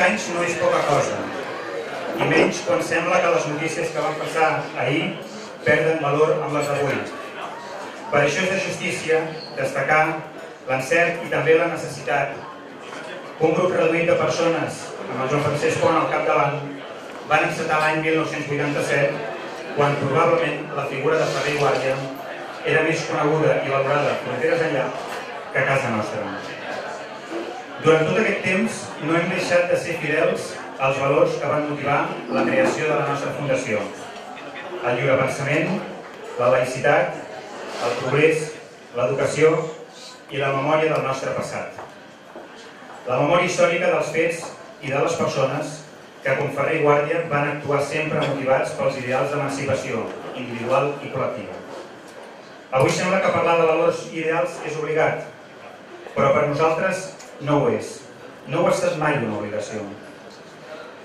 anys no és poca cosa, i menys quan sembla que les notícies que van passar ahir perden valor amb les d'avui. Per això és de justícia destacar l'encert i també la necessitat que un grup reduït de persones, amb el Joan Francesc Pont al capdavant, van encetar l'any 1987, quan probablement la figura de Ferrer i Guàrdia era més coneguda i valorada fronteres enllà que a casa nostra. Durant tot aquest temps no hem deixat de ser fidels als valors que van motivar la creació de la nostra fundació: el lliurepensament, la laïcitat, el progrés, l'educació i la memòria del nostre passat. La memòria històrica dels fets i de les persones que, com Ferrer i Guàrdia, van actuar sempre motivats pels ideals d'emancipació individual i col·lectiva. Avui sembla que parlar de valors i ideals és obligat, però per nosaltres no ho és. No ho ha estat mai una obligació.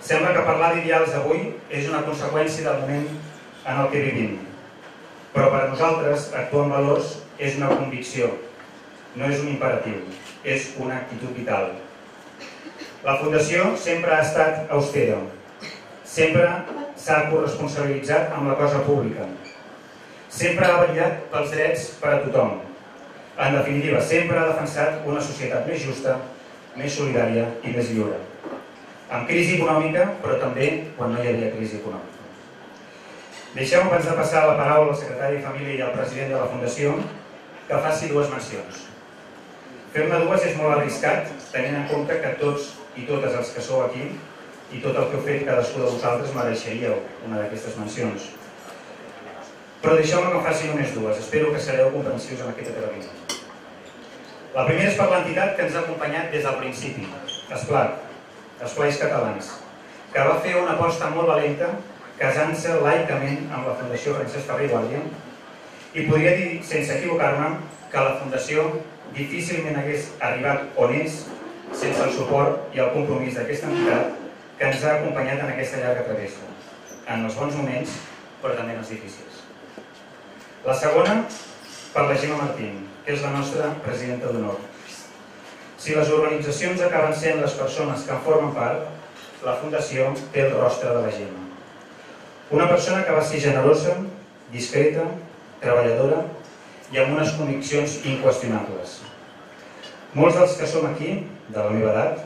Sembla que parlar d'ideals avui és una conseqüència del moment en el que vivim. Però per nosaltres actuar en valors és una convicció, no és un imperatiu, és una actitud vital. La Fundació sempre ha estat austera, sempre s'ha corresponsabilitzat amb la cosa pública, sempre ha vetllat pels drets per a tothom. En definitiva, sempre ha defensat una societat més justa, més solidària i més lliure. Amb crisi econòmica, però també quan no hi havia crisi econòmica. Deixeu-me, abans de passar la paraula al secretari de Família i al president de la Fundació, que faci dues mencions. Fer-ne dues és molt arriscat, tenint en compte que tots i totes els que sou aquí i tot el que heu fet cadascú de vosaltres mereixeríeu una d'aquestes mencions. Però deixeu-me que en faci només dues. Espero que sereu comprensius amb aquest atreviment. La primera és per l'entitat que ens ha acompanyat des del principi, Esplai, Esplais Catalans, que va fer una aposta molt valenta casant-se laicament amb la Fundació Francesc Ferrer i Guàrdia, i podria dir, sense equivocar-me, que la Fundació difícilment hagués arribat on és sense el suport i el compromís d'aquesta entitat que ens ha acompanyat en aquesta llarga travessa, en els bons moments, però també en els difícils. La segona, per la Gemma Martín, que és la nostra presidenta d'honor. Si les organitzacions acaben sent les persones que en formen part, la Fundació té el rostre de la Gemma. Una persona que va ser generosa, discreta, treballadora i amb unes conviccions inqüestionables. Molts dels que som aquí, de la meva edat,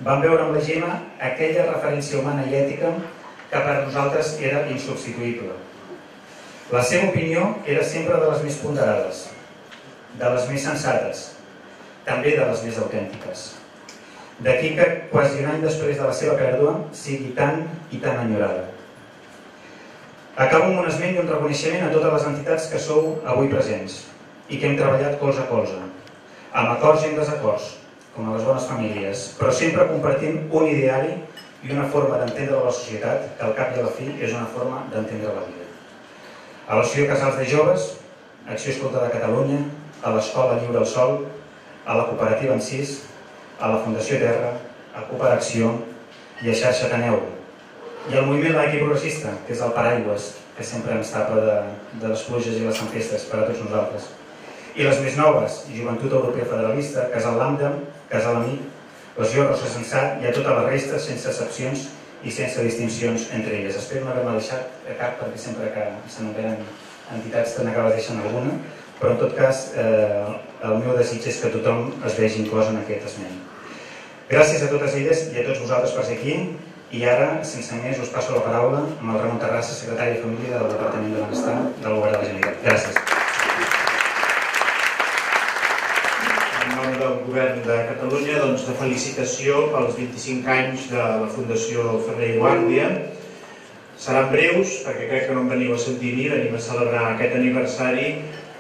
van veure en la Gemma aquella referència humana i ètica que per nosaltres era insubstituïble. La seva opinió era sempre de les més ponderades, de les més sensates, també de les més autèntiques. D'aquí que quasi un any després de la seva pèrdua sigui tan i tan enyorada. Acabo amb un esment i un reconeixement a totes les entitats que sou avui presents i que hem treballat colze a colze, amb acords i amb desacords, com a les bones famílies, però sempre compartint un ideari i una forma d'entendre la societat que al cap i a la fi és una forma d'entendre la vida. A l'Associació Casals de Joves, Acció Escolta de Catalunya, a l'Escola Lliure al Sol, a la Cooperativa Encís, a la Fundació Terra, a Cooperacció i a Xarxa Ateneu. I al moviment laic i progressista, que és el paraigües que sempre ens tapa de les pluges i les tempestes per a tots nosaltres. I les més noves, Joventut Europea Federalista, Casal Lambda, Casal Amic, l'Associació Rosa Sensat i a tota la resta, sense excepcions i sense distincions entre elles. Espero no haver-me deixat a cap, perquè sempre que se n'envenen entitats te n'acabes deixant alguna, però en tot cas el meu desig és que tothom es vegi inclòs en aquest esment. Gràcies a totes elles i a tots vosaltres per ser aquí, i ara, sense més, us passo la paraula amb el Ramon Terrassa, secretari de Família del Departament de Benestar del Govern de la Generalitat. Gràcies. En nom del Govern de Catalunya, de felicitació pels 25 anys de la Fundació Ferrer i Guàrdia. Seran breus, perquè crec que no em veniu a sentir ni, venim a celebrar aquest aniversari,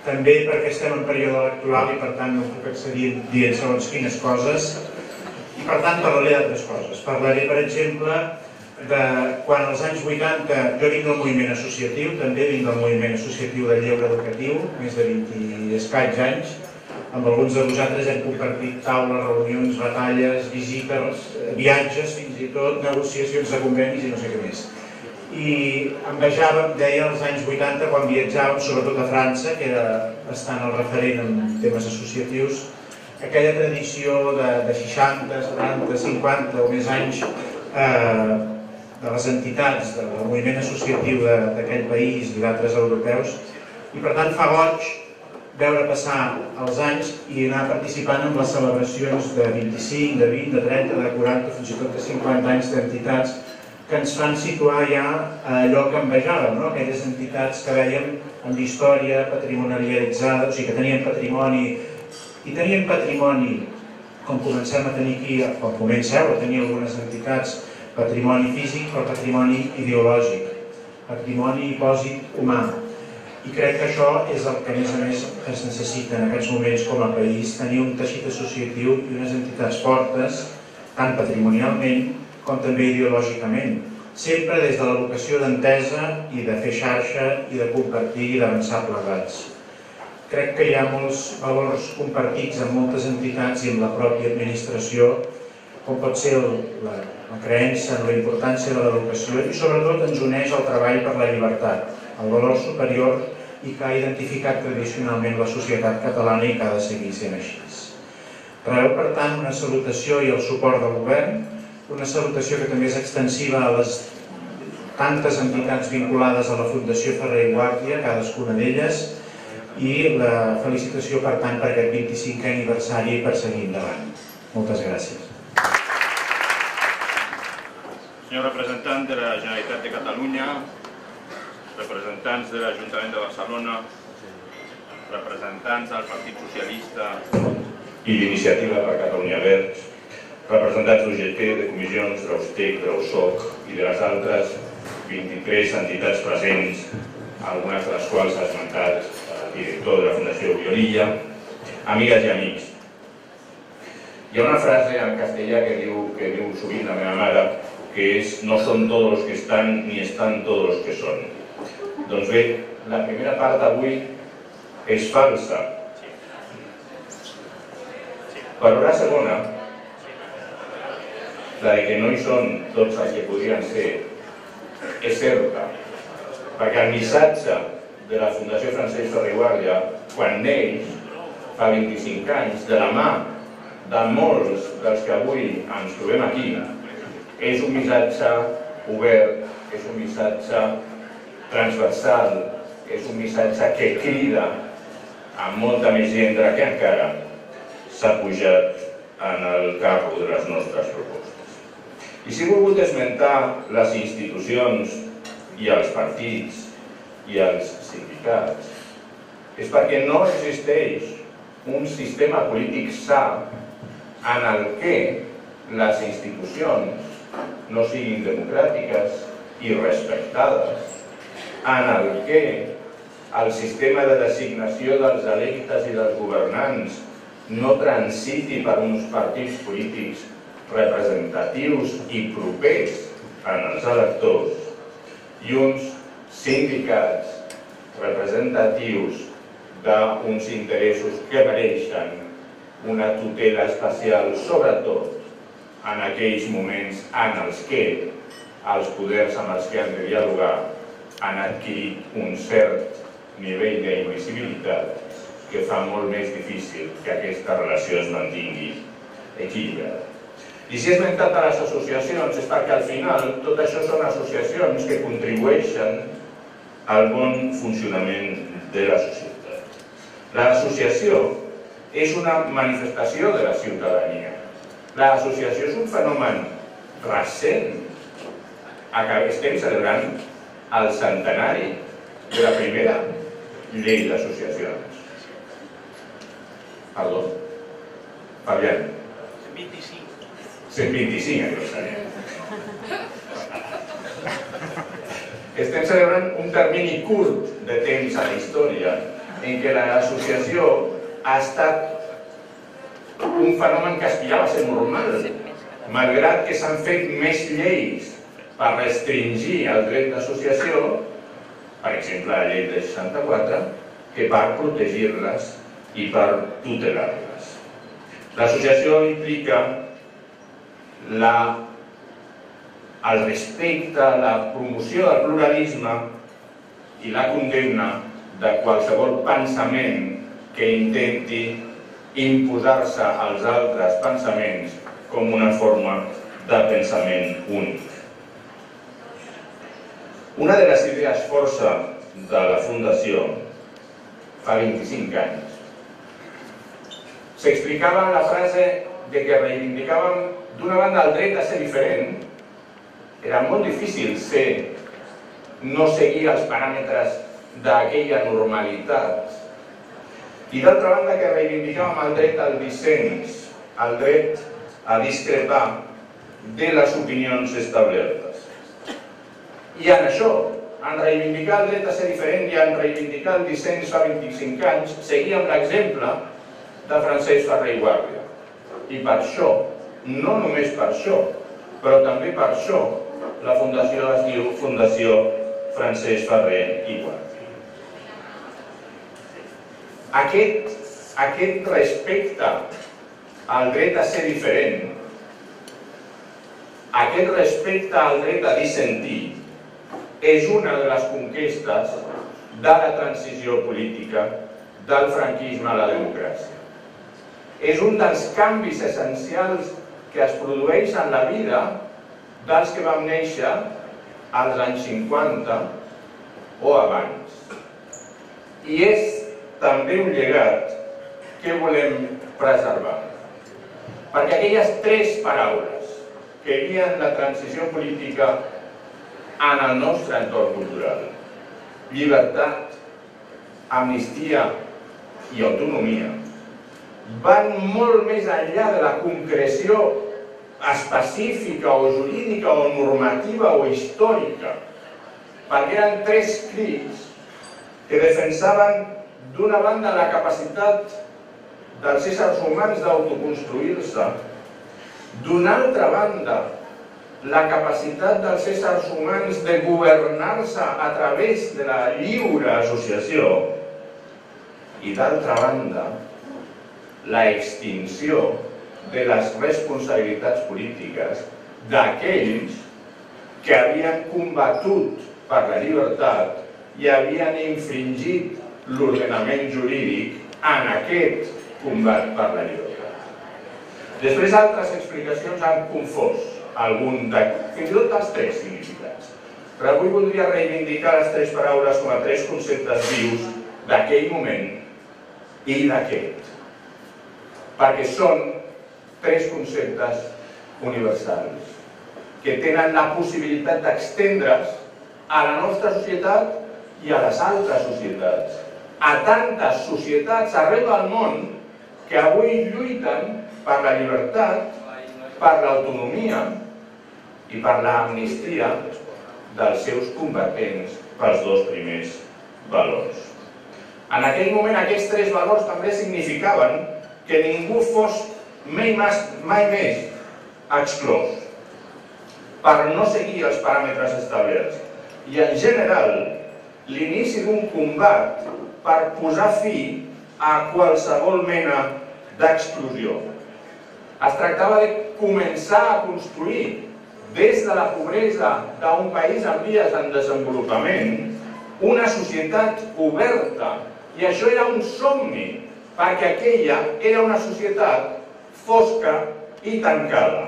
també perquè estem en període electoral i per tant no puc accedir dient segons quines coses, i per tant parlaré d'altres coses. Parlaré, per exemple, de quan als anys 80 jo vinc del moviment associatiu, també vinc del moviment associatiu del lleure educatiu, més de 20 i escaig anys. Amb alguns de vosaltres hem compartit taules, reunions, batalles, visites, viatges, fins i tot negociacions de convenis i no sé què més. I envejàvem, deia, als anys 80, quan viatjàvem, sobretot a França, que era bastant el referent en temes associatius, aquella tradició de 60, 70, 50 o més anys de les entitats del moviment associatiu d'aquell país i d'altres europeus, i per tant fa goig veure passar els anys i anar participant en les celebracions de 25, de 20, de 30, de 40, fins i tot de 50 anys d'entitats que ens fan situar ja allò que envejàvem, aquelles entitats que vèiem amb història patrimonialitzada, o sigui que tenien patrimoni, i tenien patrimoni, com comencem a tenir aquí, com comenceu a tenir algunes entitats, patrimoni físic però patrimoni ideològic, patrimoni hipòsit humà. I crec que això és el que a més es necessita en aquests moments com a país, tenir un teixit associatiu i unes entitats fortes, tant patrimonialment com també ideològicament, sempre des de la vocació d'entesa i de fer xarxa i de compartir i d'avançar plegats. Crec que hi ha molts valors compartits amb moltes entitats i amb la pròpia administració, com pot ser la creença en la importància de l'educació i sobretot ens uneix el treball per la llibertat, el valor superior i que ha identificat tradicionalment la societat catalana i que ha de seguir sent així. Rebeu, per tant, una salutació i el suport del govern, una salutació que també és extensiva a les tantes entitats vinculades a la Fundació Ferrer i Guàrdia, cadascuna d'elles, i la felicitació, per tant, per aquest 25è aniversari i per seguir endavant. Moltes gràcies. Senyor representant de la Generalitat de Catalunya, representants de l'Ajuntament de Barcelona, representants del Partit Socialista i d'Iniciativa per Catalunya Verds, representants d'UGT, de comissions, de l'USTEC, de l'USOC i de les altres 23 entitats presents, algunes de les quals ha esmentat el director de la Fundació Violilla, amigues i amics. Hi ha una frase en castellà que diu sovint la meva mare, que és no són tots els que estan ni estan tots els que són. Doncs bé, la primera part d'avui és falsa. Però la segona, la de que no hi són tots els que podrien ser, és certa. Perquè el missatge de la Fundació Francesc Ferrer i Guàrdia, quan neix, fa 25 anys, de la mà de molts dels que avui ens trobem aquí, és un missatge obert, és un missatge transversal, és un missatge que crida a molta més gent de la que encara s'ha pujat en el carro de les nostres propostes. I si he volgut esmentar les institucions i els partits i els sindicats, és perquè no existeix un sistema polític sa en el que les institucions no siguin democràtiques i respectades, en el que el sistema de designació dels electes i dels governants no transiti per uns partits polítics representatius i propers en els electors i uns sindicats representatius d'uns interessos que mereixen una tutela especial, sobretot en aquells moments en els que els poders amb els que han de dialogar han adquirit un cert nivell d'invisibilitat que fa molt més difícil que aquesta relació es mantingui equilibrada. I si he esmentat a les associacions és perquè al final tot això són associacions que contribueixen al bon funcionament de la societat. L'associació és una manifestació de la ciutadania. L'associació és un fenomen recent. Estem celebrant el centenari de la primera llei d'associacions. Perdó? Fabián. 125 aniversari. Estem celebrant un termini curt de temps a la història en què l'associació ha estat un fenomen que aspirava a ser normal, malgrat que s'han fet més lleis per restringir el dret d'associació, per exemple la llei de 64, que per protegir-les i per tutelar-les. L'associació implica el respecte, la promoció del pluralisme i la condemna de qualsevol pensament que intenti imposar-se als altres pensaments com una forma de pensament únic. Una de les idees força de la Fundació, fa 25 anys, s'explicava en la frase de que reivindicàvem d'una banda el dret a ser diferent. Era molt difícil no seguir els paràmetres d'aquella normalitat. I d'altra banda que reivindicàvem el dret al dissens, el dret a discrepar de les opinions establertes. I en això, en reivindicar el dret a ser diferent i en reivindicar el dissens fa 25 anys, seguíem l'exemple de Francesc Ferrer i Guàrdia. I per això, no només per això, però també per això, la fundació es diu Fundació Francesc Ferrer i Guàrdia. Aquest respecte al dret a ser diferent, aquest respecte al dret a dissentir, és una de les conquestes de la transició política del franquisme a la democràcia. És un dels canvis essencials que es produeix en la vida dels que vam néixer als anys 50 o abans. I és també un llegat que volem preservar. Perquè aquelles tres paraules que guien la transició política en el nostre entorn cultural, llibertat, amnistia i autonomia, van molt més enllà de la concreció específica o jurídica o normativa o històrica, perquè eren tres crits que defensaven d'una banda la capacitat dels éssers humans d'autoconstruir-se, d'una altra banda la capacitat dels éssers humans de governar-se a través de la lliure associació i d'altra banda la extinció de les responsabilitats polítiques d'aquells que havien combatut per la llibertat i havien infringit l'ordenament jurídic en aquest combat per la llibertat. Després altres explicacions han confós fins i tot els tres significats. Però avui voldria reivindicar les tres paraules com a tres conceptes vius d'aquell moment i d'aquest, perquè són tres conceptes universals que tenen la possibilitat d'estendre's a la nostra societat i a les altres societats, a tantes societats arreu del món que avui lluiten per la llibertat, per l'autonomia i per l'amnistia dels seus combatents pels dos primers valors. En aquell moment aquests tres valors també significaven que ningú fos mai més exclòs per no seguir els paràmetres establerts i en general l'inici d'un combat per posar fi a qualsevol mena d'exclusió. Es tractava de començar a construir des de la pobresa d'un país en vies en desenvolupament una societat oberta, i això era un somni perquè aquella era una societat fosca i tancada.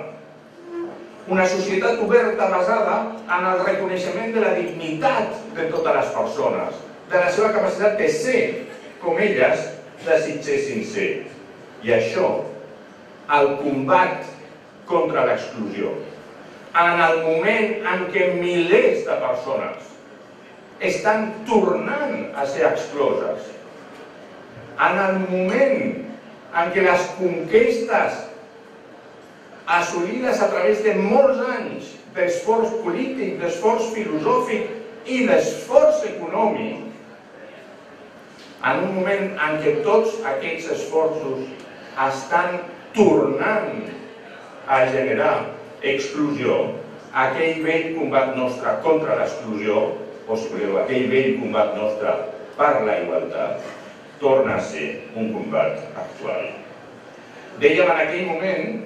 Una societat oberta basada en el reconeixement de la dignitat de totes les persones, de la seva capacitat de ser com elles desitgessin ser. I això, el combat contra l'exclusió. En el moment en què milers de persones estan tornant a ser excloses, en el moment en què les conquestes assolides a través de molts anys d'esforç polític, d'esforç filosòfic i d'esforç econòmic, en un moment en què tots aquests esforços estan tornant a generar exclusió, aquell vell combat nostre contra l'exclusió, o si voleu, aquell vell combat nostre per la igualtat, torna a ser un combat actual. Dèiem en aquell moment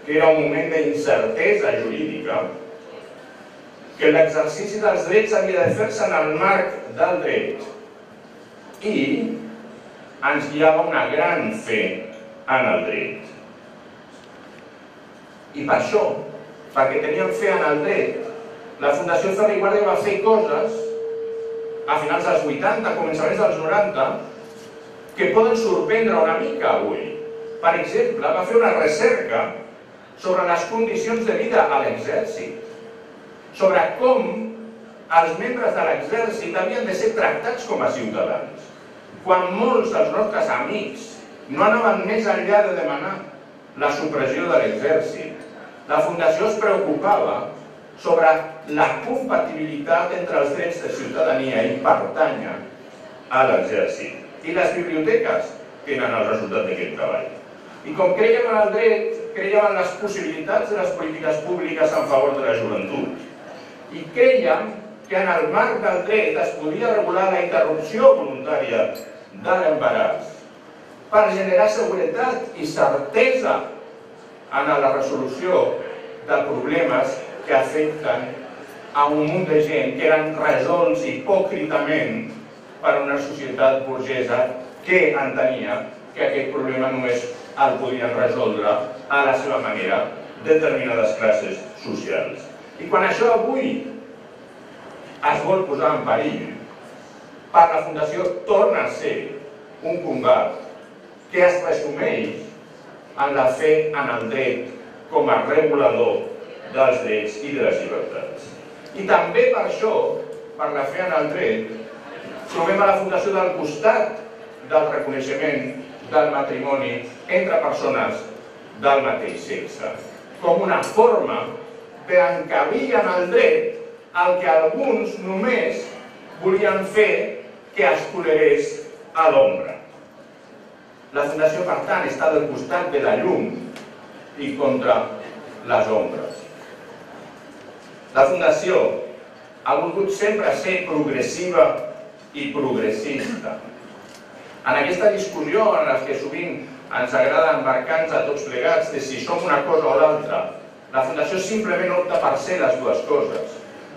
que era un moment d'incertesa jurídica, que l'exercici dels drets havia de fer-se en el marc del dret i ens guiava una gran fe en el dret. I per això, perquè tenien fe en el dret, la Fundació Ferrer i Guàrdia va fer coses a finals dels 80, començaments dels 90, que poden sorprendre una mica avui. Per exemple, va fer una recerca sobre les condicions de vida a l'exèrcit, sobre com els membres de l'exèrcit havien de ser tractats com a ciutadans, quan molts dels nostres amics no anaven més enllà de demanar la supressió de l'exèrcit. La Fundació es preocupava sobre la compatibilitat entre els drets de ciutadania i pertànyer a l'exèrcit. I les biblioteques tenen el resultat d'aquest treball. I com creiem en el dret, creiem en les possibilitats de les polítiques públiques en favor de la joventut. I creiem que en el marc del dret es podia regular la interrupció voluntària de l'embaràs per generar seguretat i certesa en la resolució de problemes que afecten a un munt de gent que eren resolts hipòcritament per una societat burgesa que entenia que aquest problema només el podien resoldre a la seva manera determinades classes socials. I quan això avui es vol posar en perill, per la Fundació torna a ser un combat que es resumeix en la fe en el dret com a regulador dels drets i de les llibertats. I també per això, per la fe en el dret, trobem a la Fundació del costat del reconeixement del matrimoni entre persones del mateix sexe, com una forma d'encabir en el dret el que alguns només volien fer que es tolerés a l'ombra. La Fundació, per tant, està del costat de la llum i contra les ombres. La Fundació ha volgut sempre ser progressiva i progressista. En aquesta discussió en la que sovint ens agrada embarcar-nos a tots plegats de si som una cosa o l'altra, la Fundació simplement opta per ser les dues coses.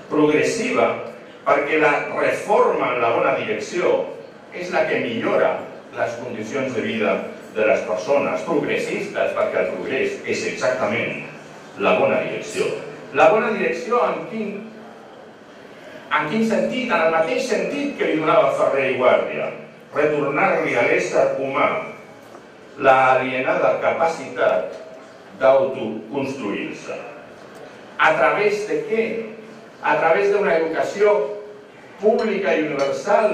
Progressiva perquè la reforma en la bona direcció és la que millora les condicions de vida de les persones. Progressistes perquè el progrés és exactament la bona direcció. La bona direcció en quin sentit? En el mateix sentit que li donava Ferrer i Guàrdia. Retornar-li a l'ésser humà l'alienada capacitat d'autoconstruir-se. A través de què? A través d'una educació pública i universal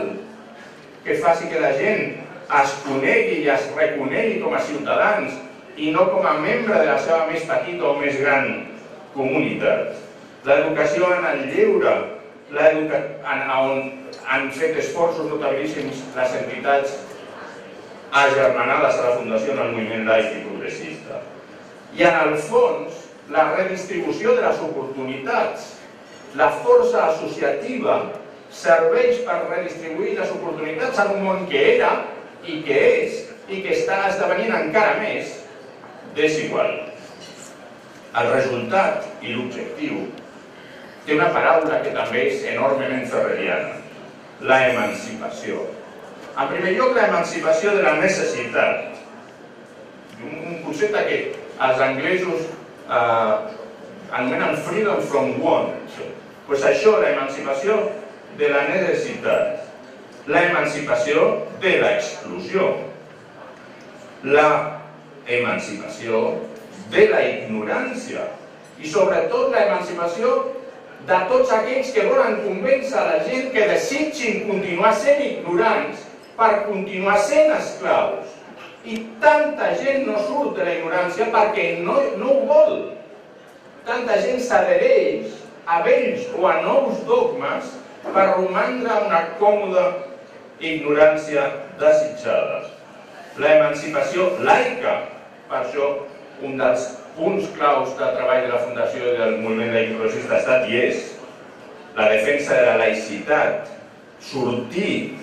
que faci que la gent es conegui i es reconegui com a ciutadans i no com a membre de la seva més petita o més gran comunitat. L'educació en el lleure, on han fet esforços notabilíssims les entitats agermanades a la Fundació en el moviment laic i progressista. I en el fons, la redistribució de les oportunitats. La força associativa serveix per redistribuir les oportunitats en un món que era i que és i que està esdevenint encara més desigual. El resultat i l'objectiu té una paraula que també és enormement ferreriana, la emancipació. En primer lloc, la emancipació de la necessitat. Un concepte que els anglesos anomenen freedom from want. Pues això, la emancipació de la necessitat, la emancipació de l'exclusió, la emancipació de la ignorància i sobretot la emancipació de tots aquells que volen convèncer la gent que desitgin continuar sent ignorants per continuar sent esclaus. I tanta gent no surt de la ignorància perquè no ho vol. Tanta gent s'adhereix a vells o a nous dogmes per romandre en una còmoda ignorància desitjada. La emancipació laica, per això un dels punts claus de treball de la Fundació i del moviment laic i progressista ha estat i és la defensa de la laïcitat, sortir,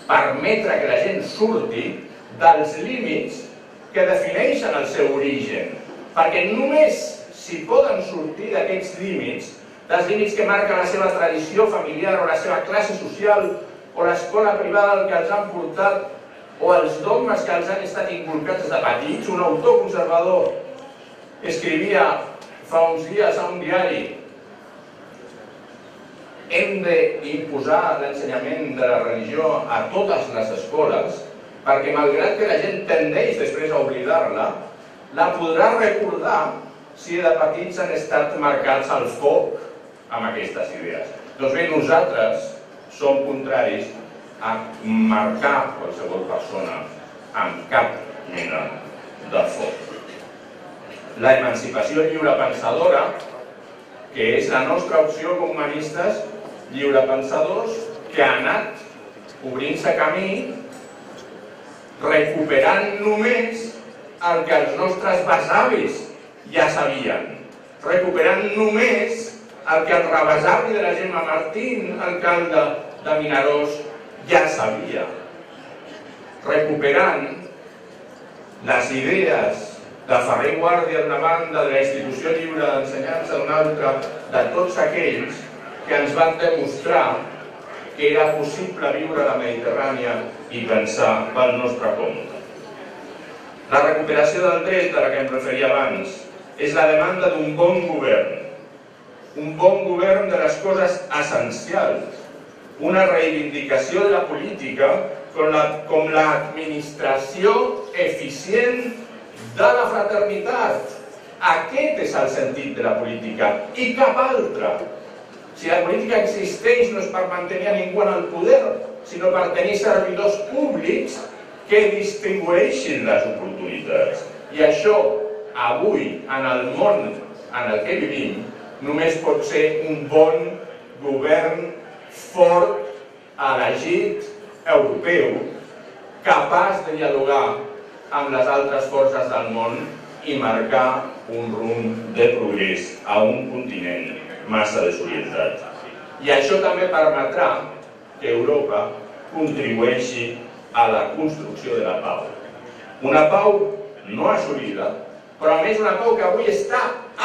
permetre que la gent surti dels límits que defineixen el seu origen, perquè només si poden sortir d'aquests límits, dels límits que marquen la seva tradició familiar o la seva classe social o l'escola privada al que els han portat o els dogmes que els han estat inculcats des de petits. Un autor conservador escrivia fa uns dies a un diari: hem d'imposar l'ensenyament de la religió a totes les escoles, perquè malgrat que la gent tendeix després a oblidar-la, la podrà recordar si de petits han estat marcats al foc amb aquestes idees. Doncs bé, nosaltres som contraris a marcar qualsevol persona amb cap mena de foc. La emancipació lliurepensadora, que és la nostra opció com humanistes lliurepensadors, que ha anat obrint-se camí, recuperant només el que els nostres besavis ja sabien, recuperant només el que el rebesavi de la Gemma Martín, alcalde de Vinaròs, ja sabia, recuperant les idees de Ferrer i Guàrdia d'una banda, de la Institució Lliure d'Ensenyança d'una altra, de tots aquells que ens van demostrar que era possible viure a la Mediterrània i pensar pel nostre compte. La recuperació del dret a la que em referia abans és la demanda d'un bon govern de les coses essencials, una reivindicació de la política com l'administració eficient de la fraternitat. Aquest és el sentit de la política i cap altre. Si la política existeix no és per mantenir a ningú en el poder, sinó per tenir servidors públics que distribueixin les oportunitats. I això, avui, en el món en el que vivim, només pot ser un bon govern fort, elegit, europeu, capaç de dialogar amb les altres forces del món i marcar un rumb de progrés a un continent massa desorientat. I això també permetrà que Europa contribueixi a la construcció de la pau. Una pau no assolida, però a més una pau que avui està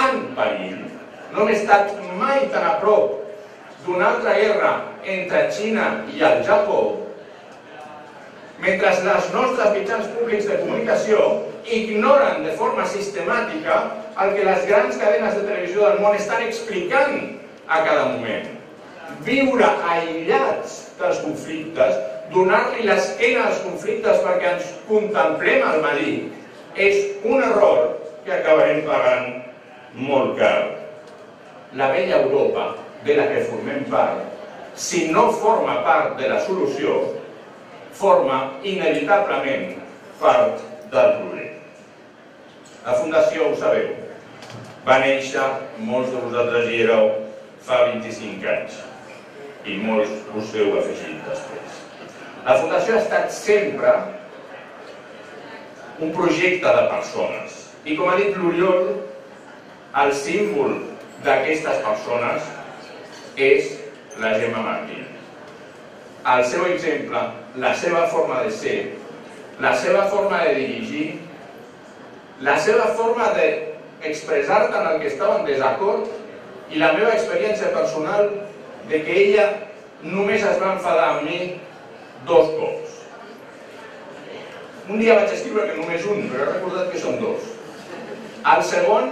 en perill. No hem estat mai tan a prop d'una altra guerra entre Xina i el Japó, mentre els nostres mitjans públics de comunicació ignoren de forma sistemàtica el que les grans cadenes de televisió del món estan explicant a cada moment. Viure aïllats dels conflictes, donar-li l'esquena als conflictes perquè ens contemplem al melic, és un error que acabarem pagant molt car. La vella Europa, de la que formem part, si no forma part de la solució, forma inevitablement part del problema. La Fundació, ho sabeu, va néixer, molts de vosaltres hi éreu, fa 25 anys, i molts us heu afegit després. La Fundació ha estat sempre un projecte de persones, i com ha dit l'Oriol, el símbol d'aquestes persones és la Gemma Martín. El seu exemple, la seva forma de ser, la seva forma de dirigir, la seva forma d'expressar-te en el que estava en desacord i la meva experiència personal de que ella només es va enfadar amb mi 2 cops. Un dia vaig escriure que només un, però he recordat que són 2. El segon,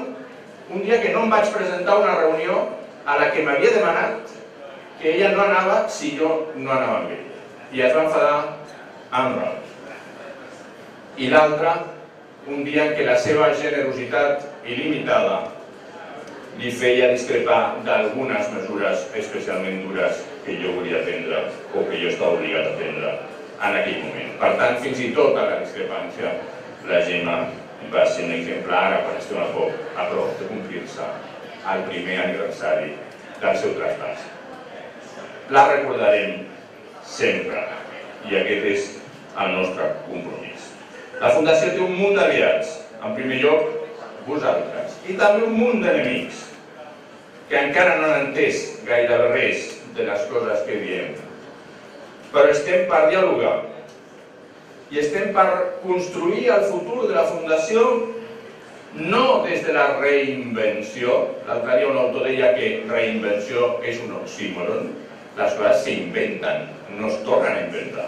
un dia que no em vaig presentar a una reunió a la que m'havia demanat que ella no anava si jo no anava amb ella. I es va enfadar amb raó. I l'altre, un dia en què la seva generositat il·limitada li feia discrepar d'algunes mesures especialment dures que jo volia prendre o que jo estava obligat a prendre en aquell moment. Per tant, fins i tot a la discrepància, la Gemma va ser un exemple ara quan estem a prop de complir-se el primer aniversari del seu traspàs. La recordarem sempre i aquest és el nostre compromís. La Fundació té un munt d'aliats, en primer lloc vosaltres, i també un munt d'enemics que encara no han entès gairebé res de les coses que diem. Però estem per dialogar i estem per construir el futur de la Fundació no des de la reinvenció. L'altre dia un autor deia que reinvenció és un oxímoron. Les coses s'inventen, no es tornen a inventar.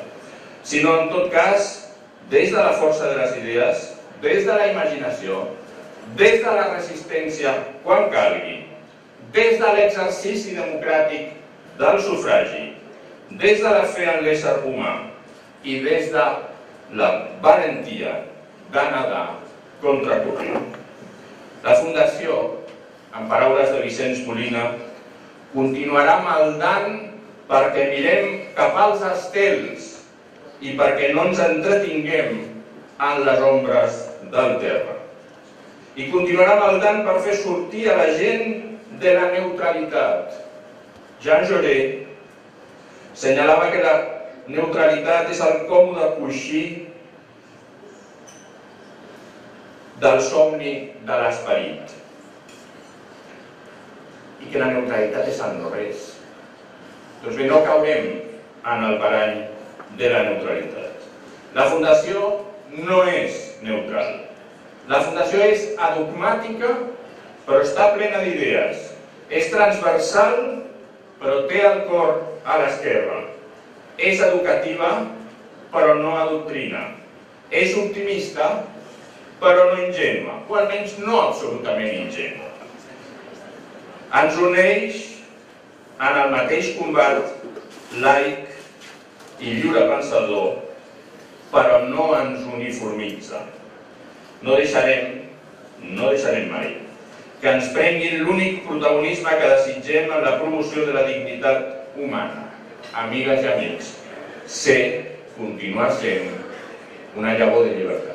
Sinó, en tot cas, des de la força de les idees, des de la imaginació, des de la resistència quan calgui, des de l'exercici democràtic del sufragi, des de la fe en l'ésser humà i des de la valentia de nedar contracorrent. La Fundació, en paraules de Vicenç Molina, continuarà maldant perquè mirem cap als estels i perquè no ens entretinguem en les ombres del terra. I continuarà maldant per fer sortir a la gent de la neutralitat. Jean Jaurès senyalava que la neutralitat és el còmode coixí del somni de l'esperit i que la neutralitat és el no-res. Doncs bé, no caurem en el parany de la neutralitat. La Fundació no és neutral. La Fundació és adogmàtica, però està plena d'idees. És transversal, però té el cor a l'esquerra. És educativa, però no adoctrina. És optimista, però no ingènua, o almenys no absolutament ingènua. Ens uneix en el mateix combat laic i lliure pensador, però no ens uniformitza. No deixarem mai que ens prenguin l'únic protagonisme que desitgem en la promoció de la dignitat humana. Amigues i amics, continuar sent una llavor de llibertat.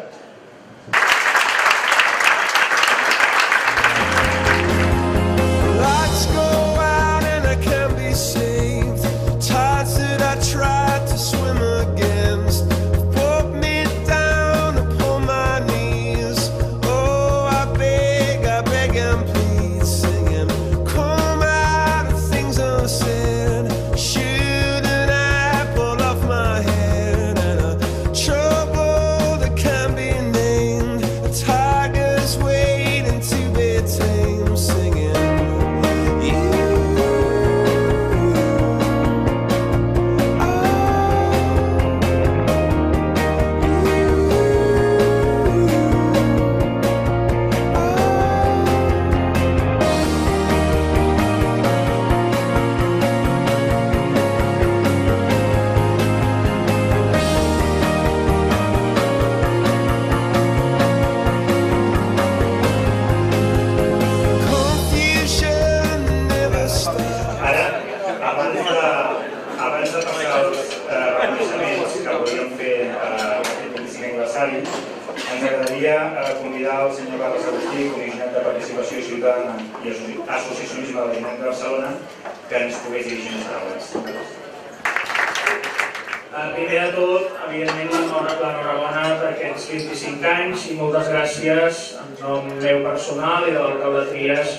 Ens agradaria convidar el senyor Carles Agustí, comissionat de Participació Ciutadana i Associacionisme de l'Ajuntament de Barcelona, que ens pogués dirigir unes paraules. Primer de tot, evidentment, l'enhorabona per aquests 25 anys i moltes gràcies en nom meu personal i de l'alcalde Trias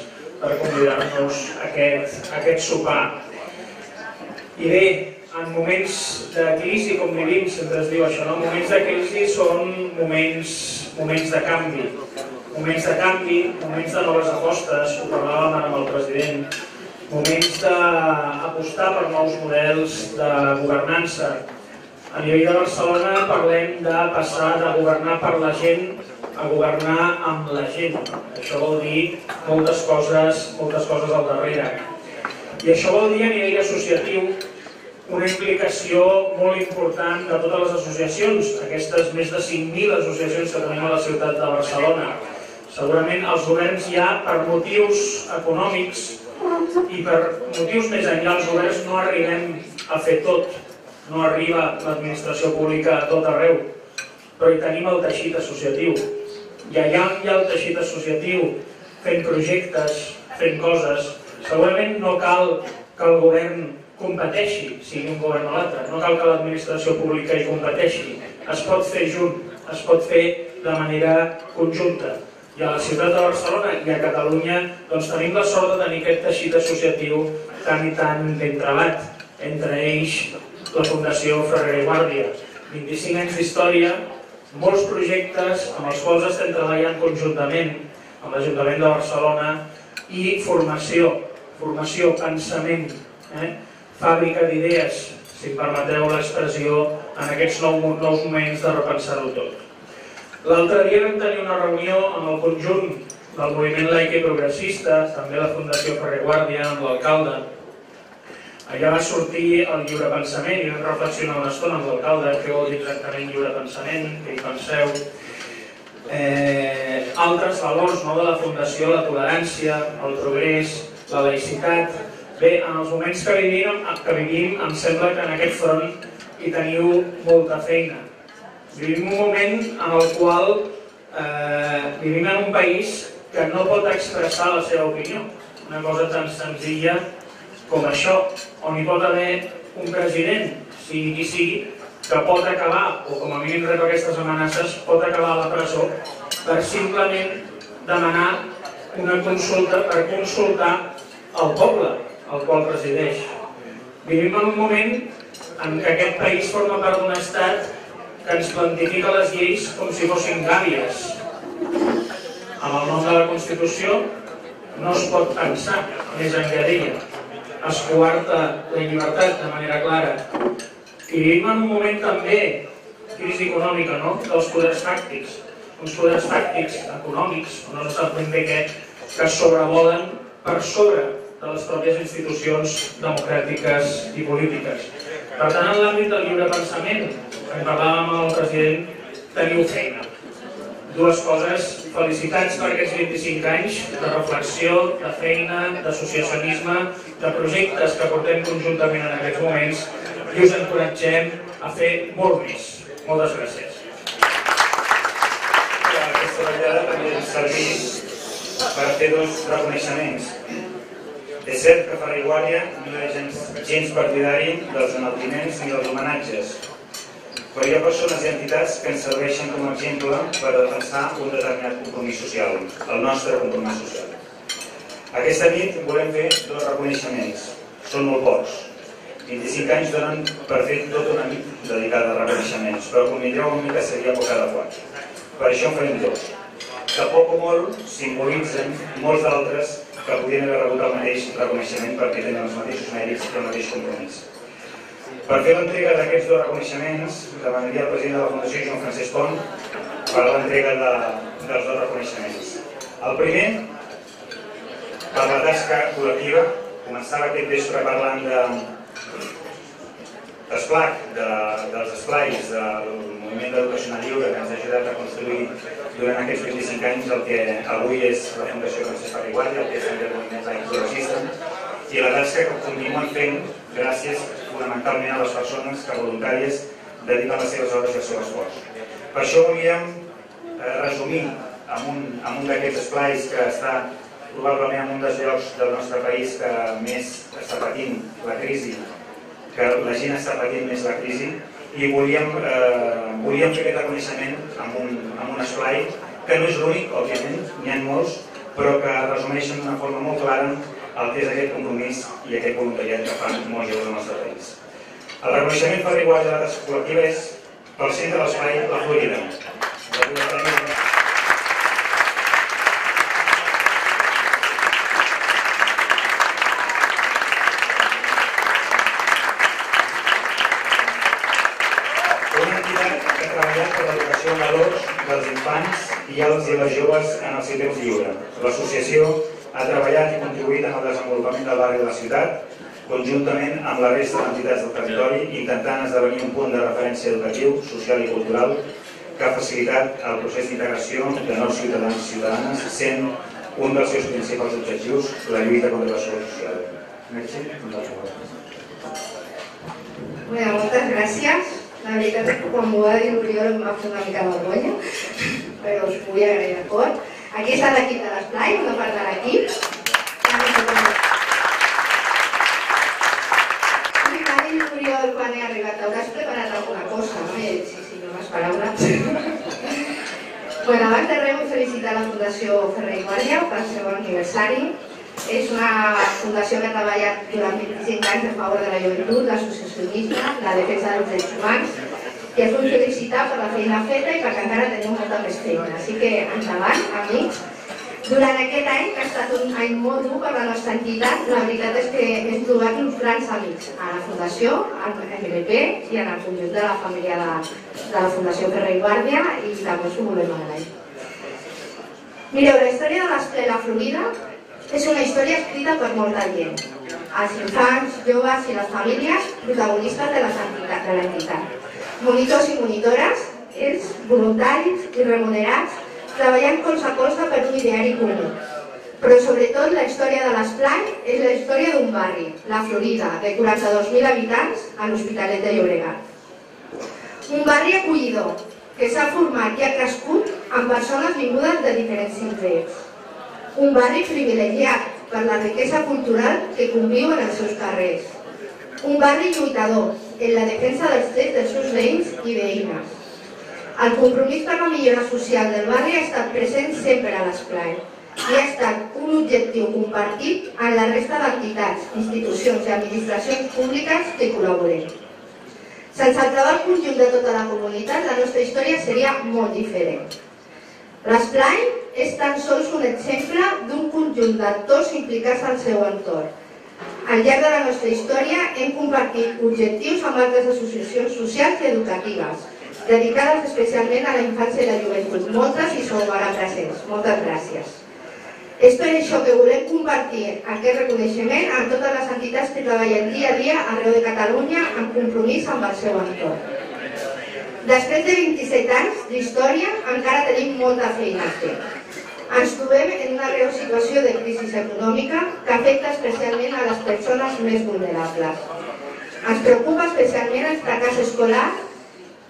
per convidar-nos a aquest sopar. I bé, en moments de crisi, com vivim, sempre es diu això, no? Moments de crisi són moments de canvi. Moments de canvi, moments de noves apostes, ho parlàvem ara amb el president, moments d'apostar per nous models de governança. A nivell de Barcelona parlem de passar de governar per la gent a governar amb la gent. Això vol dir moltes coses al darrere. I això vol dir a nivell associatiu una implicació molt important de totes les associacions, aquestes més de 5.000 associacions que tenim a la ciutat de Barcelona. Segurament els governs ja, per motius econòmics i per motius més enllà, els governs no arribem a fer tot, no arriba l'administració pública a tot arreu, però hi tenim el teixit associatiu. I allà on hi ha el teixit associatiu fent projectes, fent coses, segurament no cal que el govern competeixi, sigui un govern o l'altre, no cal que l'administració pública hi competeixi, es pot fer junt, es pot fer de manera conjunta. I a la ciutat de Barcelona i a Catalunya doncs tenim la sort de tenir aquest teixit associatiu tan i tan ben trebat, entre ells la Fundació Ferrer i Guàrdia. 25 anys d'història, molts projectes amb els quals estem treballant conjuntament amb l'Ajuntament de Barcelona i formació, pensament, fàbrica d'idees, si em permeteu l'expressió, en aquests nous moments de repensar-ho tot. L'altre dia vam tenir una reunió amb el conjunt del moviment laic i progressista, també la Fundació Ferrer i Guàrdia, amb l'alcalde. Allà va sortir el lliure pensament i vam reflexionar una estona amb l'alcalde què vol dir exactament lliure pensament, què hi penseu. Altres valors de la Fundació, la tolerància, el progrés, la laïcitat. Bé, en els moments que vivim em sembla que en aquest front hi teniu molta feina. Vivim un moment en el qual vivim en un país que no pot expressar la seva opinió. Una cosa tan senzilla com això, on hi pot haver un president, sigui qui sigui, que pot acabar, o com a mínim rep aquestes amenaces, pot acabar a la presó per simplement demanar una consulta, per consultar el poble al qual presideix. Vivim en un moment en què aquest país forma part d'un estat que ens plantifica les lleis com si fossin gàbies. Amb el nom de la Constitució no es pot pensar més enllà d'ella. Es coarta la llibertat de manera clara. I vivim en un moment també, crisi econòmica, dels poders fàctics. Uns poders fàctics econòmics, no se sap ben bé què, que sobrevolen per sobre de les pròpies institucions democràtiques i polítiques. Per tant, en l'àmbit del lliure pensament, en parlàvem amb el president, teniu feina. Dues coses, felicitats per aquests 25 anys de reflexió, de feina, d'associacionisme, de projectes que portem conjuntament en aquests moments i us encoratgem a fer molt més. Moltes gràcies. Aquesta vetllada també ens serveix per fer dos reconeixements. És cert que Ferrer i Guàrdia no és gens partidari dels enaltiments ni dels homenatges, però hi ha persones i entitats que ens serveixen com a exemple per defensar un determinat compromís social, el nostre compromís social. Aquesta nit volem fer dos reconeixements. Són molt pocs. 25 anys donen per fer tota una nit dedicada a reconeixements, però convindreu una mica seria poc adequat. Per això en farem dos, que poc o molt simbolitzen molts d'altres que podrien haver rebut el mateix reconeixement perquè tenen els mateixos mèrits i el mateix compromís. Per fer l'entrega d'aquests dos reconeixements, demanaria al president de la Fundació, Joan Francesc Pont, per l'entrega dels dos reconeixements. El primer, per la tasca col·lectiva. Començava aquest vespre parlant dels esplais del moviment d'educació lliure que ens ha ajudat a construir durant aquests 25 anys el que avui és la Fundació Francesc Ferrer i Guàrdia, el que és també el moviment laic progressista, i la tasca que continuen fent gràcies fonamentalment a les persones que voluntàries dediquen les seves hores i el seu esforç. Per això volíem resumir amb un d'aquests esplais que està probablement en un dels llocs del nostre país que més està patint la crisi, que la gent està patint més la crisi, i volíem fer aquest reconeixement amb un esplai que no és l'únic, òbviament, n'hi ha molts, però que resumeixen d'una forma molt clara el que és aquest compromís i aquest voluntariat que fan molts joves al nostre país. El reconeixement Ferrer i Guàrdia de la tasca col·lectiva és pel centre de l'espai La Florida. Una entitat que ha treballat per l'educació en valors dels infants i els i les joves en el seu temps lliure. L'associació ha treballat i contribuït en el desenvolupament del barri de la ciutat, conjuntament amb la resta d'entitats del territori, intentant esdevenir un punt de referència educatiu, social i cultural que ha facilitat el procés d'integració de nous ciutadans i ciutadanes, sent un dels seus principals objectius la lluita contra l'exclusió social. Merci. Moltes gràcies. La veritat és que quan m'ho va dir l'Oriol em va fer una mica de vergonya, però us vull agrair de cor. Aquí està l'equip de l'esplai, una part de l'equip. I m'ha dit l'Oriol quan he arribat, hauràs preparat alguna cosa, no? I he dit, sí, no m'esperava. Abans de res vull felicitar la Fundació Ferrer i Guàrdia pel seu aniversari. És una fundació que ha treballat durant 25 anys en favor de la joventut, l'associacionisme, la defensa dels drets humans, i els vull felicitar per la feina feta i perquè encara teniu molta més feina. Així que endavant, amics. Durant aquest any, que ha estat un any molt dur per la nostra entitat, la veritat és que hem trobat uns grans amics a la Fundació, al MLP i en el conjunt de la família de la Fundació Ferrer i Guàrdia, i també us ho volem agrair. Mireu, la història de l'Esplai La Florida és una història escrita per molta gent. Els infants, joves i les famílies protagonistes de l'entitat. Monitors i monitores, ells, voluntaris i remunerats, treballant colze a colze per un ideari comú. Però sobretot la història de l'Esplai és la història d'un barri, La Florida, de 42.000 habitants a l'Hospitalet de Llobregat. Un barri acollidor que s'ha format i ha crescut amb persones vingudes de diferents indrets. Un barri privilegiat per la riquesa cultural que conviu en els seus carrers. Un barri lluitador en la defensa dels drets dels seus veïns i veïnes. El compromís per la millora social del barri ha estat present sempre a l'Esplai i ha estat un objectiu compartit en la resta d'entitats, institucions i administracions públiques que col·laboren. Sense el treball conjunt de tota la comunitat, la nostra història seria molt diferent. L'Esplai és tan sols un exemple d'un conjunt d'actors implicats al seu entorn. Al llarg de la nostra història hem compartit objectius amb altres associacions socials i educatives, dedicades especialment a la infància i la joventut. Moltes i sou ara presents. Moltes gràcies. És per això que volem compartir aquest reconeixement amb totes les entitats que treballen dia a dia arreu de Catalunya en compromís amb el seu entorn. Després de 27 anys d'història encara tenim molta feina a fer. Ens trobem en una greu situació de crisi econòmica que afecta especialment a les persones més vulnerables. Ens preocupa especialment el fracàs escolar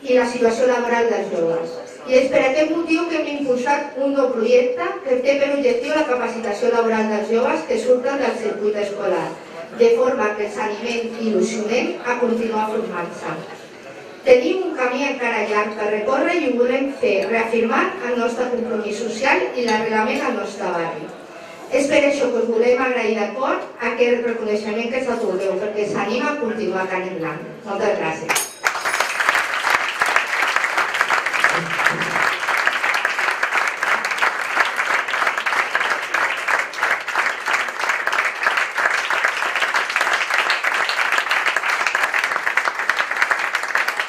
i la situació laboral dels joves. I és per aquest motiu que hem impulsat un nou projecte que té per objectiu la capacitació laboral dels joves que surten del circuit escolar, de forma que els animem i il·lusionem a continuar formant-se. Tenim un camí encara llarg per recórrer i ho volem fer reafirmant el nostre compromís social i l'arrelament al nostre barri. És per això que us volem agrair de cor aquest reconeixement que s'atorgueu, perquè s'anima a continuar caminant. Moltes gràcies.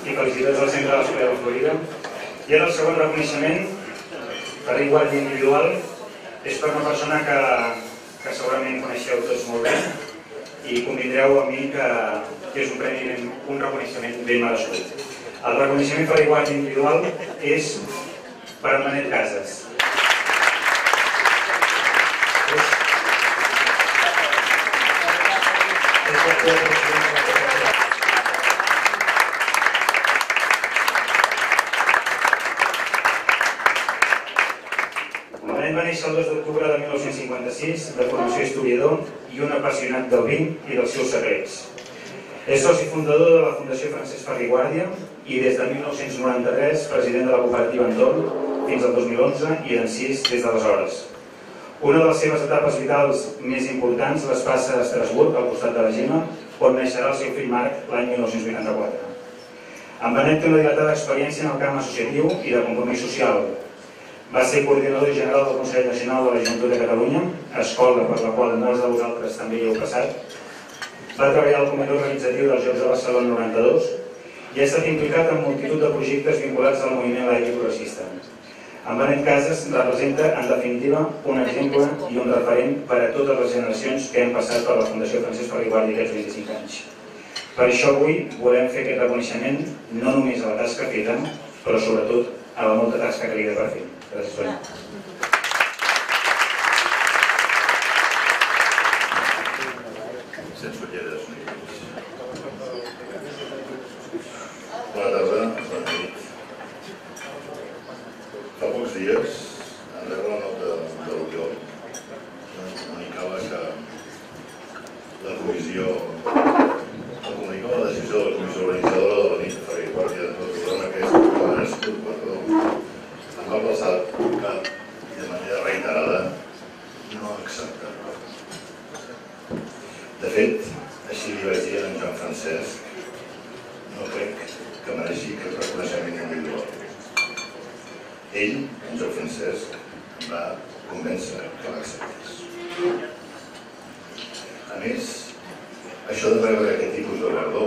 I felicitats al centre de l'Esplai La Florida. I ara el segon reconeixement, per igual individual, és per una persona que segurament coneixeu tots molt bé i convindreu amb mi que és un reconeixement ben merescut. El reconeixement per igual individual és per en Benet Casas. Va néixer el 2 d'octubre de 1956, de formació historiador i un apassionat del vi i dels seus secrets. És soci fundador de la Fundació Francesc Ferrer i Guàrdia i des de 1993 president de la cooperativa Entorn fins al 2011 i d'Encís des d'aleshores. Una de les seves etapes vitals més importants les passa a Estrasburg, al costat de la Gemma, on neixerà el seu fill Marc l'any 1984. En Benet té una dilatada experiència en el camp associatiu i de compromís social. Va ser coordinador general del Consell Nacional de la Joventut de Catalunya, escola per la qual molts de vosaltres també hi heu passat. Va treballar al comitè organitzatiu dels Jocs de Barcelona 92 i ha estat implicat en multitud de projectes vinculats al moviment laic i progressista. En Benet Casas representa, en definitiva, un exemple i un referent per a totes les generacions que han passat per la Fundació Francesc Ferrer i Guàrdia aquests 25 anys. Per això avui volem fer aquest reconeixement no només a la tasca feta, però sobretot a la molta tasca que li queda per fer. Gràcies, Sonia. Sense ulleres. Bona tarda, bona nit. Fa pocs dies, en rebre la nota de l'Oriol, ens comunicava que la decisió de la comissió organitzadora de la nit de Ferrer i Guàrdia de Barcelona, que és el nascut, em va passar que de manera reiterada no accepta. De fet, així li vaig dir a en Joan Francesc, no crec que mereixi aquest reconeixement individual. Ell, en Joan Francesc, em va convèncer que l'acceptés. A més, això de rebre aquest tipus de guardó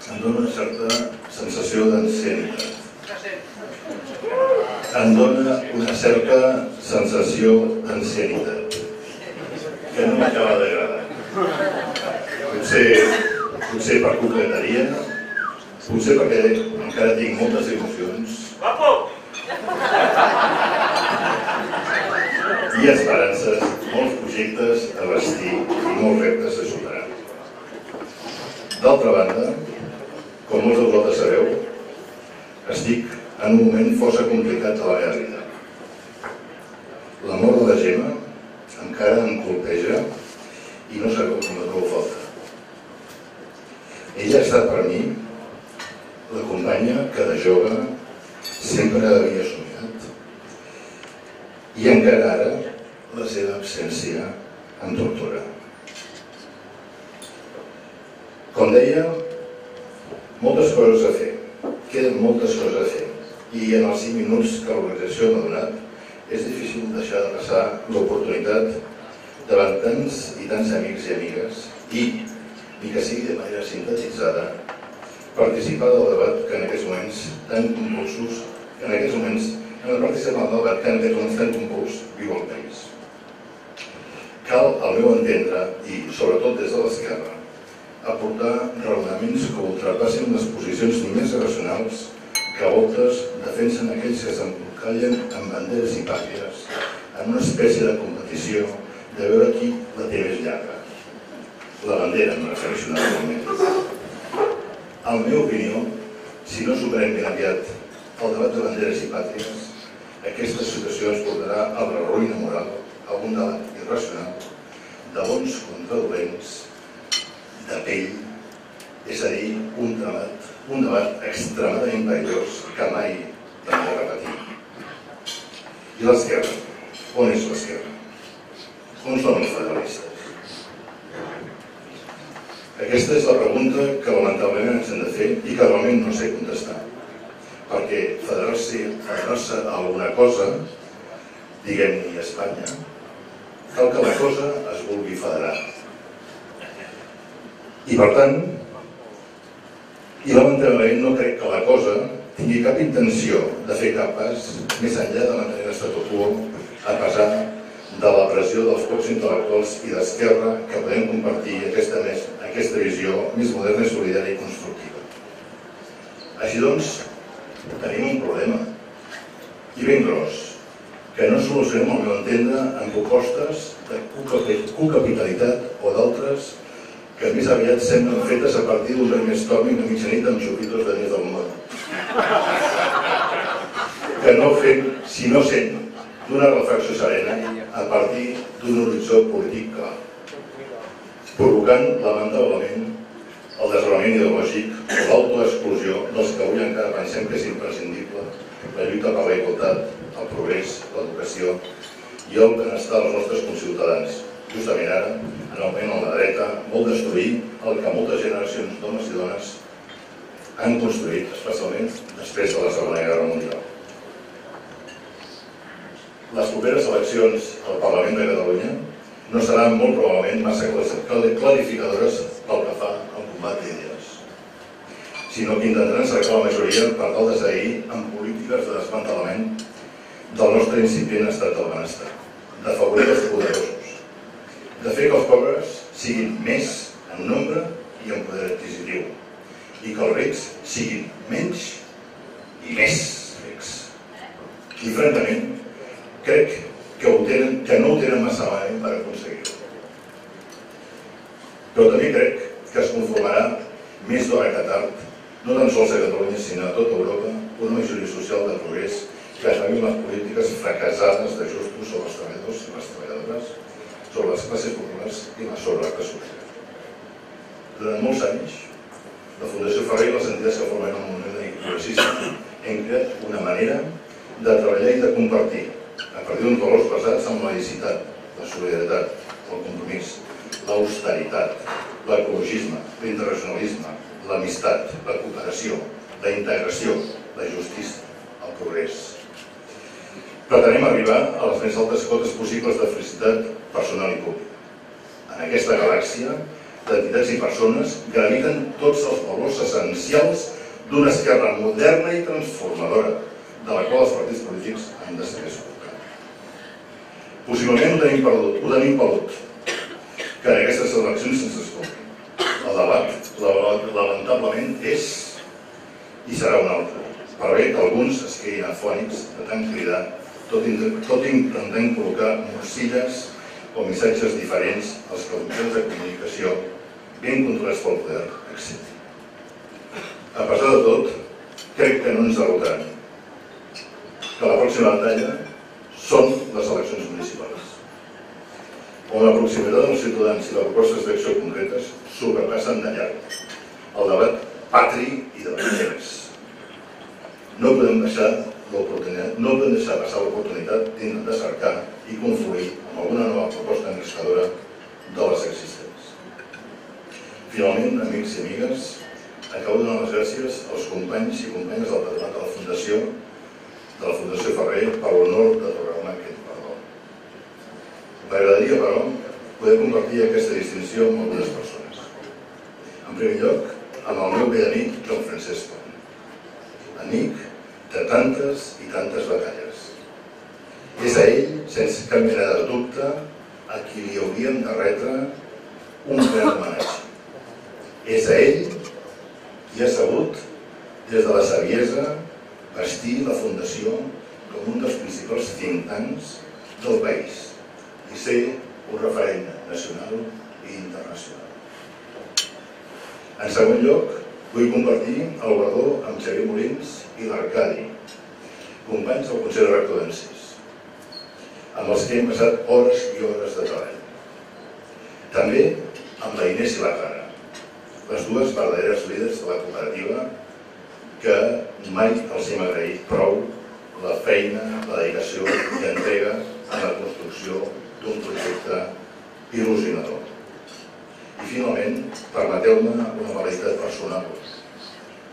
em dona una certa sensació d'ancianitat. Em dona una certa sensació d'ancianitat que no m'acaba d'agradar. Potser per coqueteria, potser perquè encara tinc moltes emocions i esperances, molts projectes a vestir i molts reptes a superar. D'altra banda, com molts de vosaltres sabeu, estic en un moment força complicat de la meva vida. La mort de la Gemma encara em colpeja i no sabeu com me trobo falta. Ella ha estat per mi la companya que de jove sempre havia somiat i encara ara la seva absència em tortura. Com deia, moltes coses a fer, queden moltes coses a fer i en els 5 minuts que l'organització m'ha donat és difícil deixar de passar l'oportunitat davant tants i tants amics i amigues i, ni que sigui de manera sintetitzada, participar del debat que en aquests moments tan convulsos, en aquests moments tan convuls viu el país. Cal, al meu entendre, i sobretot des de l'esquerra, aportar raonaments que ultrapassin les posicions només irracionals que a voltes defensen aquells que s'embolcallen amb banderes i pàtries en una espècie de competició de veure qui la té més llarga. La bandera em refereixo naturalment. En la meva opinió, si no superem ben aviat el debat de banderes i pàtries, aquesta situació ens portarà a la ruïna moral, a un debat irracional, de bons contra dolents, de pell, és a dir, un debat extremadament perillós que mai hem de repetir. I l'esquerra? On és l'esquerra? On són els federalistes? Aquesta és la pregunta que lamentablement ens hem de fer i que realment no sé contestar. Perquè federar-se a alguna cosa, diguem-ne a Espanya, cal que la cosa es vulgui federar. I per tant, i lamentablement no crec que la cosa tingui cap intenció de fer cap pas més enllà de mantenir l'statu quo a pesar de la pressió dels pocs intel·lectuals i d'esquerra que podem compartir aquesta visió més moderna, solidària i constructiva. Així doncs, tenim un problema, i ben gros, que no solucionem al meu entendre amb propostes de cocapitalitat o d'altres que més aviat semblen fetes a partir d'un brainstorming a mitjanit amb xupitos de nit del món. Que no fem, sinó sent d'una reflexió serena a partir d'un horitzó polític clar, provocant, lamentablement, el desarrelament ideològic o l'autoexclusió dels que avui encara pensem que és imprescindible la lluita per la igualtat, el progrés, l'educació i el benestar dels nostres conciutadans. Justament ara, en el moment on la dreta vol destruir el que moltes generacions d'homes i dones han construït, especialment després de la Segona Guerra Mundial. Les properes eleccions al Parlament de Catalunya no seran molt probablement massa clarificadores pel que fa al combat d'idees, sinó que intentaran cercar la majoria per tal de seguir amb polítiques de desmantelament del nostre incipient estat del benestar, d'afavorir els poderosos, de fer que els pobres siguin més en nombre i en poder adquisitiu i que els rics siguin menys i més rics. I francament, crec que no ho tenen massa malament per aconseguir-ho. Però també crec que es conformarà més d'hora que tard, no tan sols a Catalunya sinó a tota Europa, una majoria social de progrés que acabi amb les polítiques fracassades d'ajustos sobre els treballadors i les treballadores, sobre les classes populars i sobre la classe social. Durant molts anys, la Fundació Ferrer i les entitats que formen un moviment progressista hem creat una manera de treballar i de compartir, a partir d'uns valors basats en la laïcitat, la solidaritat, el compromís, l'austeritat, l'ecologisme, l'internacionalisme, l'amistat, la cooperació, la integració, la justícia, el progrés. Pretenem arribar a les més altes cotes possibles de felicitat personal i pública. En aquesta galàxia d'entitats i persones graviten tots els valors essencials d'una esquerra moderna i transformadora, de la qual els partits polítics han de saber escoltar. Possiblement ho tenim perdut, que en aquestes eleccions se'ns escolti. El debat, lamentablement, és i serà un altre, per bé que alguns es quedin afònics de tant cridar, tot intentant col·locar morcilles o missatges diferents als que els mitjans de comunicació ben controlats pel poder acceptin. A pesar de tot, crec que no ens derrotaran, que la pròxima batalla són les eleccions municipals, on la proximitat dels ciutadans i les propostes d'acció concretes sobrepassen de llarg el debat patri i de banderes. No podem deixar passar l'oportunitat d'intentar cercar i confluir amb alguna nova proposta engrescadora de les existents. Finalment, amics i amigues, acabo donant les gràcies als companys i companyes del patronat de la Fundació Ferrer per l'honor de atorgar-me aquest perdó. M'agradaria, però, poder compartir aquesta distinció amb algunes persones. En primer lloc, amb el meu vell amic Joan Francesc Pont, amic de tantes i tantes batalles. És a ell, sense cap mena de dubte, a qui li hauríem de retre un gran homenatge. És a ell qui ha sabut, des de la saviesa, vestir la Fundació com un dels principals think tanks del país i ser un referent nacional i internacional. En segon lloc, vull compartir el guardó amb Xavier Molins i l'Arcadi, companys del Consell Rector d'Encís, amb els que hem passat hores i hores de treball. També amb la Inés i la Clara, les dues verdaderes líders de la cooperativa que mai els hem agraït prou la feina, la dedicació i entrega en la construcció d'un projecte il·lusionador. I finalment, permeteu-me una velocitat personal.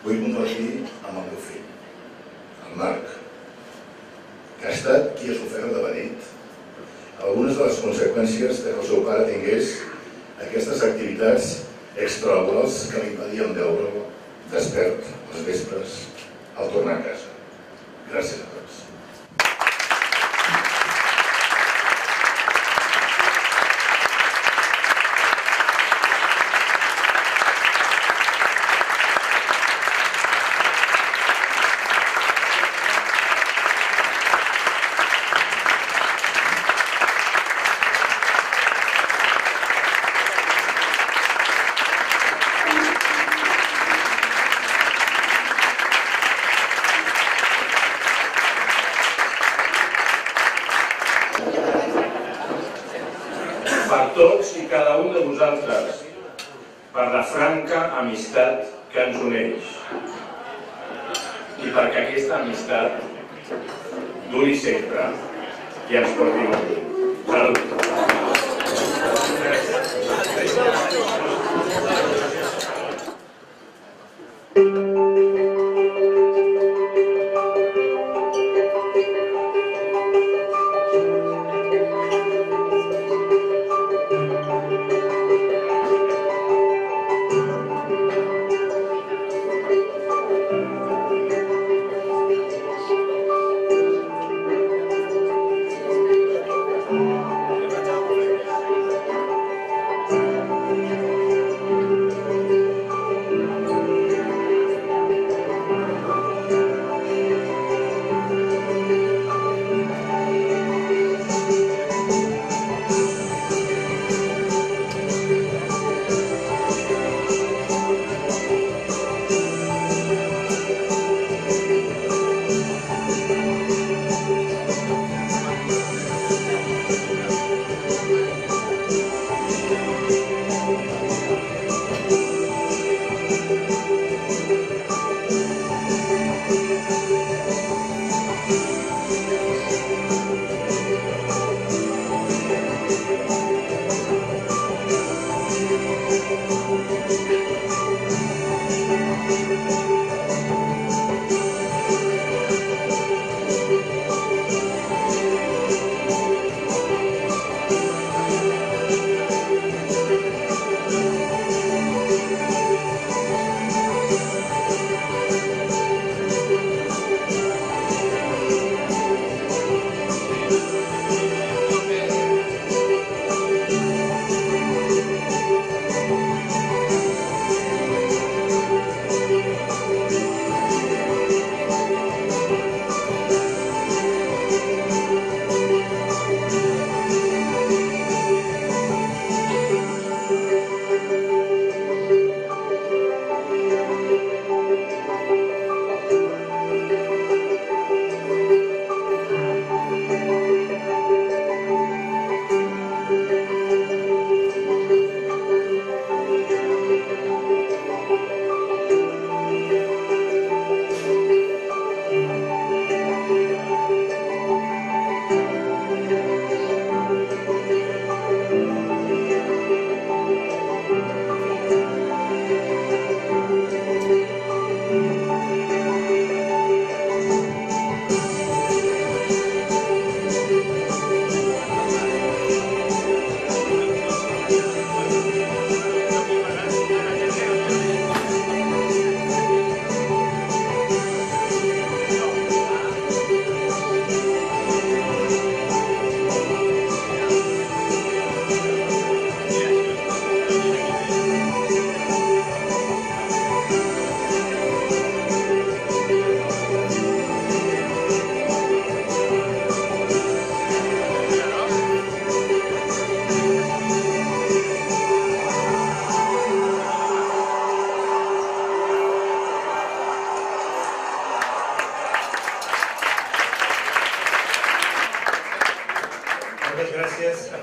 Vull compartir amb el meu fill, el Marc, que ha estat qui ha sofert de venit algunes de les conseqüències que el seu pare tingués aquestes activitats extralaborals que m'impedien veure'l despert les vespres al tornar a casa. Gràcies a tots. Per tots i cada un de vosaltres, per la franca amistat que ens uneix i perquè aquesta amistat duri sempre i ens porti molt lluny. Salut!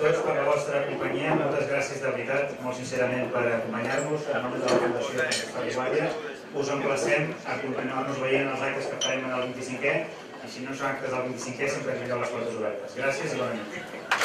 tots per la vostra companyia, moltes gràcies de veritat, molt sincerament, per acompanyar-nos en nom de la Fundació Ferrer i Guàrdia. Us emplacem a continuar-nos veient els actes que farem en el 25è, i si no són actes del 25è sempre tindreu les portes obertes. Gràcies i bona nit.